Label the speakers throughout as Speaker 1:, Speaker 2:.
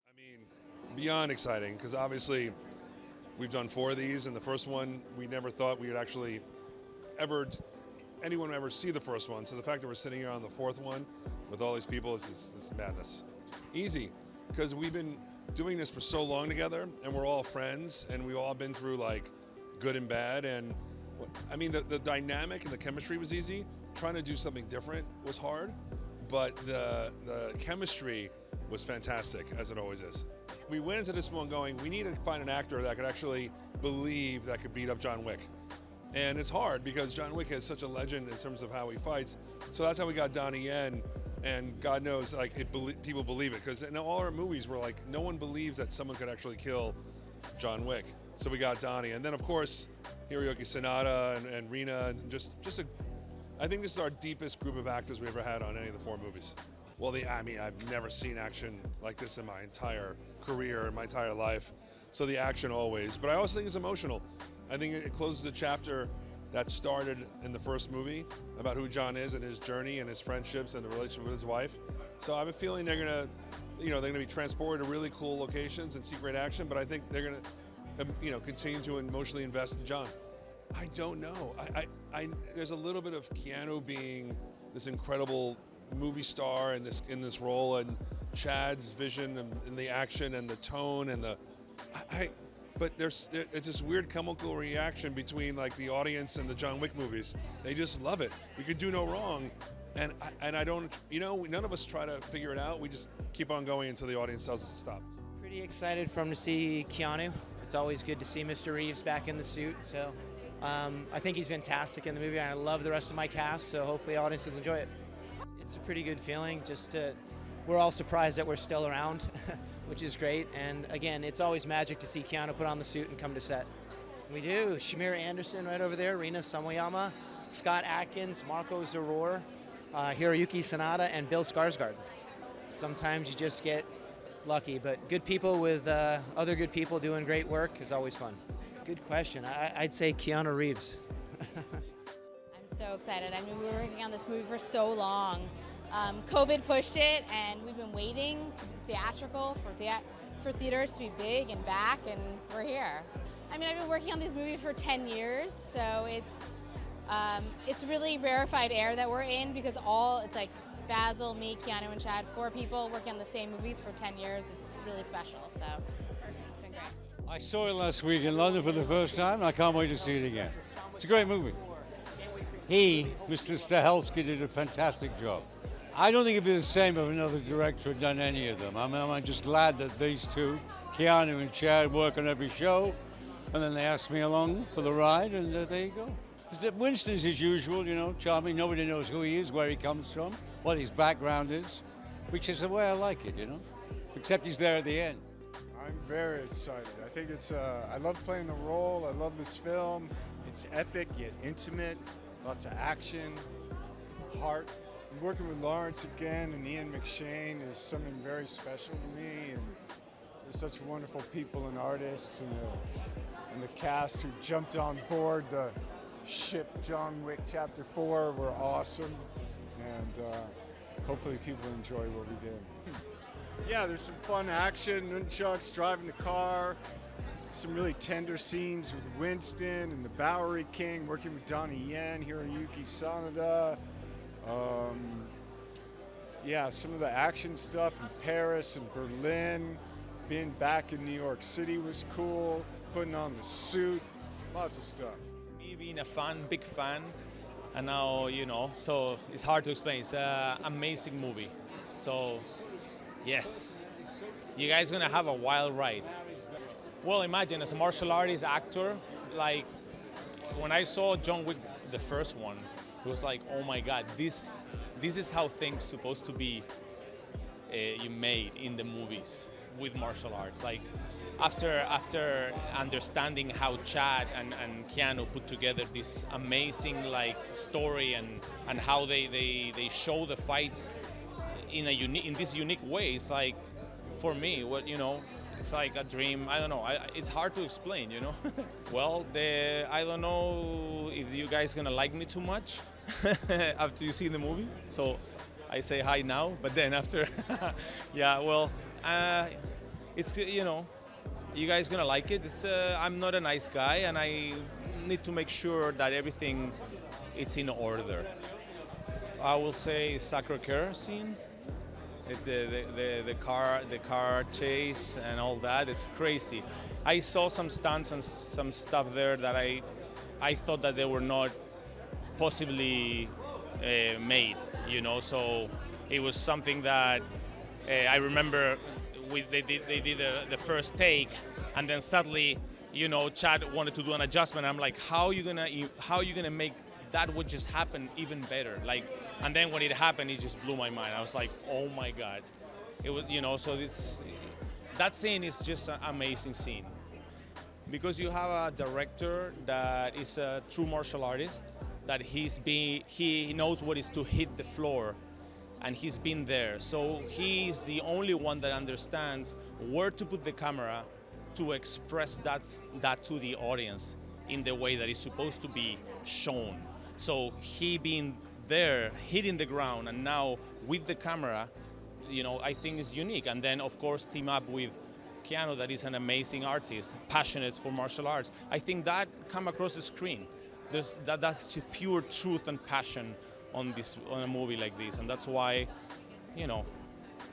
Speaker 1: I mean, beyond exciting, because obviously we've done 4 of these, and the first one we never thought we would actually anyone would ever see the first one. So the fact that we're sitting here on the 4th one with all these people is madness. Easy, because we've been doing this for so long together, and we're all friends, and we've all been through like good and bad. And I mean, the dynamic and the chemistry was easy. Trying to do something different was hard, but the chemistry was fantastic, as it always is. We went into this one going, we need to find an actor that could actually believe that could beat up John Wick. And it's hard because John Wick is such a legend in terms of how he fights. So that's how we got Donnie Yen, and God knows, like, people believe it, because in all our movies we're like, no one believes that someone could actually kill John Wick. So we got Donnie, and then of course Hiroyuki Sanada and Rina, and I think this is our deepest group of actors we ever had on any of the 4 movies. Well, I mean, I've never seen action like this in my entire career, in my entire life. So the action always, but I also think it's emotional. I think it closes a chapter that started in the first movie about who John is and his journey and his friendships and the relationship with his wife. So I have a feeling they're gonna be transported to really cool locations and see great action, but I think they're gonna, continue to emotionally invest in John. I don't know. There's a little bit of Keanu being this incredible movie star in this role, and Chad's vision and the action and the tone and but it's this weird chemical reaction between like the audience and the John Wick movies. They just love it. We could do no wrong, and I don't. None of us try to figure it out. We just keep on going until the audience tells us to stop.
Speaker 2: Pretty excited to see Keanu. It's always good to see Mr. Reeves back in the suit. So I think he's fantastic in the movie, and I love the rest of my cast. So hopefully audiences enjoy it. It's a pretty good feeling. We're all surprised that we're still around, which is great. And again, it's always magic to see Keanu put on the suit and come to set. We do. Shamir Anderson right over there, Rina Samuyama, Scott Atkins, Marco Zaror, Hiroyuki Sanada, and Bill Skarsgård. Sometimes you just get lucky, but good people with other good people doing great work is always fun. Good question. I'd say Keanu Reeves.
Speaker 3: I'm so excited. I mean, we were working on this movie for so long. COVID pushed it, and we've been waiting to be theatrical for theaters to be big and back, and we're here. I mean, I've been working on this movie for 10 years, so it's really rarefied air that we're in, because it's like Basil, me, Keanu, and Chad, 4 people working on the same movies for 10 years. It's really special, so it's been great.
Speaker 4: I saw it last week in London for the first time, and I can't wait to see it again. It's a great movie. Mr. Stahelski, did a fantastic job. I don't think it'd be the same if another director had done any of them. I'm just glad that these two, Keanu and Chad, work on every show, and then they asked me along for the ride, and there you go. Winston's as usual, charming. Nobody knows who he is, where he comes from, what his background is, which is the way I like it, except he's there at the end.
Speaker 5: I'm very excited. I think I love playing the role. I love this film. It's epic yet intimate, lots of action, heart. Working with Lawrence again and Ian McShane is something very special to me, and there's such wonderful people and artists, and the cast who jumped on board the ship John Wick Chapter 4 were awesome, and hopefully people enjoy what we did. Yeah, there's some fun action, nunchucks, driving the car, some really tender scenes with Winston and the Bowery King, working with Donnie Yen, Hiroyuki Sanada. Some of the action stuff in Paris and Berlin, being back in New York City was cool, putting on the suit, lots of stuff.
Speaker 6: Me being a big fan, and now, so it's hard to explain. It's an amazing movie. So, yes, you guys are gonna have a wild ride. Well, imagine as a martial artist actor, like when I saw John Wick, the first one, it was like, oh my God, this is how things supposed to be made in the movies with martial arts. Like, after understanding how Chad and Keanu put together this amazing like story and how they show the fights in this unique way, it's like, for me, what, you know, it's like a dream. I don't know. It's hard to explain, you know. Well, I don't know if you guys gonna like me too much after you see the movie. So I say hi now, but then after, yeah. Well, it's, you know, you guys gonna like it. I'm not a nice guy, and I need to make sure that everything it's in order. I will say Sacré-Cœur scene. The car chase and all that is crazy. I saw some stunts and some stuff there that I thought that they were not possibly made, you know. So it was something that I remember they did the first take, and then suddenly, you know, Chad wanted to do an adjustment. I'm like, how are you gonna make that would just happen even better? Like, and then when it happened, it just blew my mind. I was like, oh my God. It was, you know, so that scene is just an amazing scene. Because you have a director that is a true martial artist, that he knows what is to hit the floor, and he's been there. So he's the only one that understands where to put the camera to express that to the audience in the way that it's supposed to be shown. So he being there, hitting the ground, and now with the camera, you know, I think is unique. And then, of course, team up with Keanu, that is an amazing artist, passionate for martial arts. I think that come across the screen. That's pure truth and passion on a movie like this, and that's why, you know,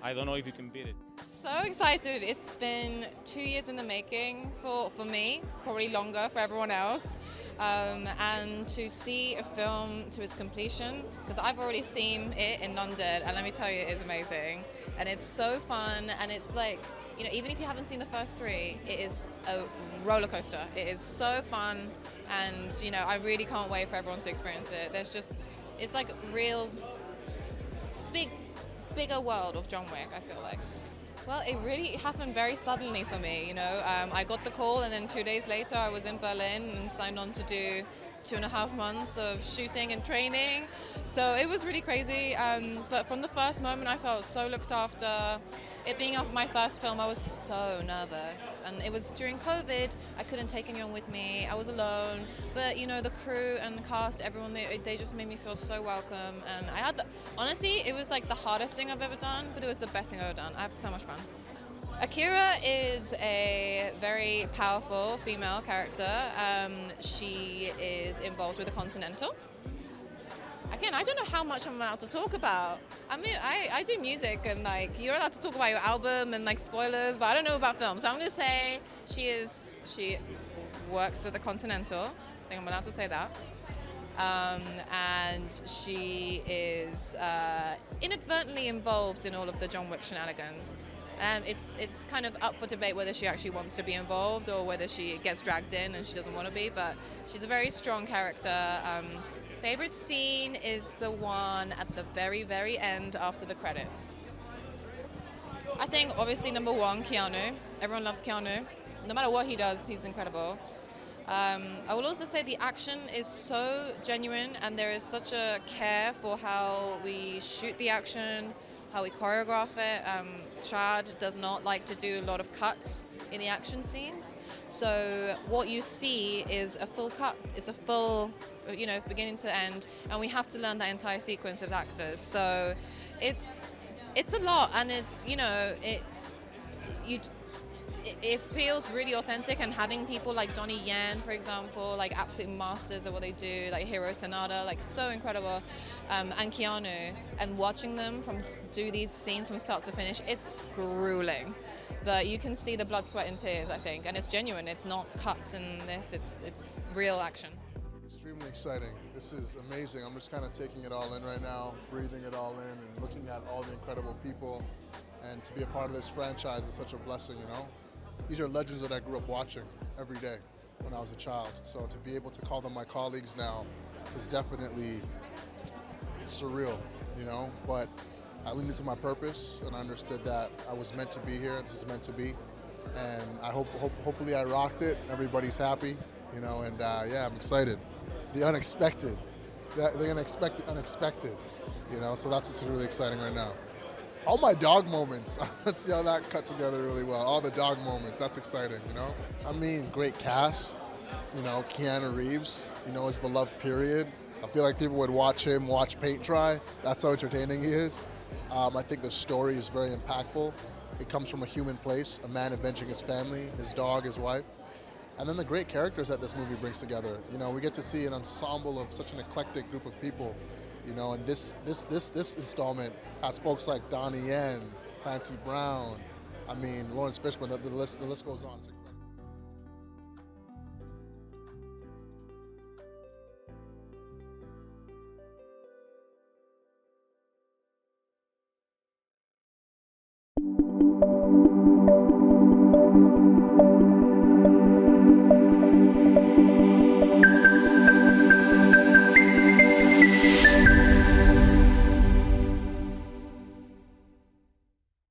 Speaker 6: I don't know if you can beat it.
Speaker 7: So excited. It's been 2 years in the making for me, probably longer for everyone else. And to see a film to its completion, because I've already seen it in London, and let me tell you, it is amazing. And it's so fun, and it's like, you know, even if you haven't seen the first three, it is a roller coaster. It is so fun, and, you know, I really can't wait for everyone to experience it. It's like real bigger world of John Wick, I feel like. Well, it really happened very suddenly for me, you know. I got the call, and then 2 days later I was in Berlin and signed on to do 2.5 months of shooting and training. So it was really crazy, but from the first moment I felt so looked after. It being my first film, I was so nervous, and it was during COVID. I couldn't take anyone with me. I was alone, but you know, the crew and cast, everyone, they just made me feel so welcome. And honestly, it was like the hardest thing I've ever done, but it was the best thing I've ever done. I have so much fun. Akira is a very powerful female character. She is involved with the Continental. Again, I don't know how much I'm allowed to talk about. I mean, I do music, and like, you're allowed to talk about your album and like spoilers, but I don't know about film. So I'm gonna say she works at the Continental. I think I'm allowed to say that. And she is inadvertently involved in all of the John Wick shenanigans. It's kind of up for debate whether she actually wants to be involved or whether she gets dragged in and she doesn't want to be, but she's a very strong character. Favorite scene is the one at the very, very end after the credits. I think obviously number one, Keanu. Everyone loves Keanu. No matter what he does, he's incredible. I will also say the action is so genuine, and there is such a care for how we shoot the action, how we choreograph it. Chad does not like to do a lot of cuts in the action scenes. So what you see is a full cut. It's a full, you know, beginning to end, and we have to learn that entire sequence as actors. So it's a lot, and it's, you know, it feels really authentic, and having people like Donnie Yen, for example, like absolute masters of what they do, like Hiro Sanada, like so incredible, and Keanu, and watching them do these scenes from start to finish, it's grueling. But you can see the blood, sweat, and tears, I think, and it's genuine. It's not cuts in this. It's real action.
Speaker 8: Extremely exciting. This is amazing. I'm just kind of taking it all in right now, breathing it all in, and looking at all the incredible people. And to be a part of this franchise is such a blessing, you know? These are legends that I grew up watching every day when I was a child. So to be able to call them my colleagues now is definitely, it's surreal, you know? But I leaned into my purpose, and I understood that I was meant to be here, this is meant to be. and hopefully I rocked it. Everybody's happy, you know, and yeah, I'm excited. The unexpected. They're gonna expect the unexpected, you know. So that's what's really exciting right now. All my dog moments. Let's see how that cut together really well. All the dog moments. That's exciting, you know. I mean, great cast. You know, Keanu Reeves. You know, his beloved period. I feel like people would watch him watch paint dry. That's how entertaining he is. I think the story is very impactful. It comes from a human place, a man avenging his family, his dog, his wife. And then the great characters that this movie brings together. You know, we get to see an ensemble of such an eclectic group of people. You know, and this installment has folks like Donnie Yen, Clancy Brown, I mean, Lawrence Fishburne, the list goes on.